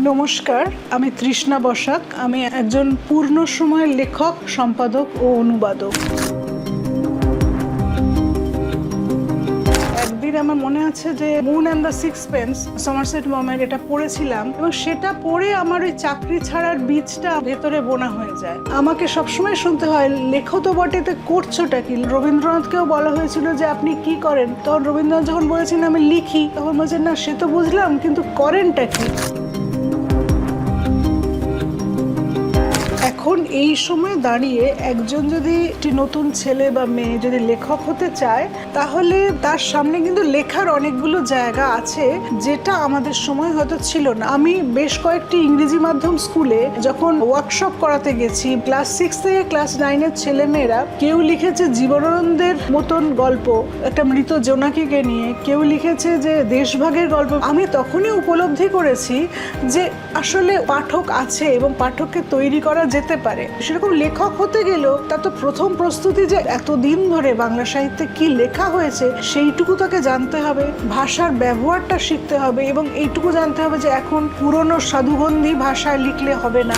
নমস্কার, আমি তৃষ্ণা বসাক। আমি একজন পূর্ণ সময়ের লেখক, সম্পাদক ও অনুবাদক। একদিন আমার মনে আছে যে Moon and the Sixpence, Somerset মমের, এটা পড়েছিলাম এবং সেটা পড়ে আমার ওই চাকরি ছাড়ার বীজটা ভেতরে বোনা হয়ে যায়। আমাকে সবসময় শুনতে হয়, লেখো তো বটেতে করছোটা কি? রবীন্দ্রনাথকেও বলা হয়েছিল যে আপনি কি করেন, তখন রবীন্দ্রনাথ যখন বলেছেন আমি লিখি, তখন বলছেন না সে তো বুঝলাম, কিন্তু করেনটা কি? এখন এই সময় দাঁড়িয়ে একজন যদি একটি নতুন ছেলে বা মেয়ে যদি লেখক হতে চায়, তাহলে তার সামনে কিন্তু লেখার অনেকগুলো জায়গা আছে যেটা আমাদের সময় হয়তো ছিল না। আমি বেশ কয়েকটি ইংরেজি মাধ্যম স্কুলে যখন ওয়ার্কশপ করাতে গেছি, ক্লাস 6 থেকে ক্লাস 9-এর ছেলেমেয়েরা কেউ লিখেছে জীবনানন্দের মতন গল্প একটা মৃত জোনাকিকে নিয়ে, কেউ লিখেছে যে দেশভাগের গল্প। আমি তখনই উপলব্ধি করেছি যে আসলে পাঠক আছে এবং পাঠককে তৈরি করা যেতে পারে। সেরকম লেখক হতে গেলেও তার তো প্রথম প্রস্তুতি যে এতদিন ধরে বাংলা সাহিত্যে কি লেখা হয়েছে সেইটুকু তাকে জানতে হবে, ভাষার ব্যবহারটা শিখতে হবে এবং এইটুকু জানতে হবে যে এখন পুরনো সাধুগন্ধি ভাষায় লিখলে হবে না।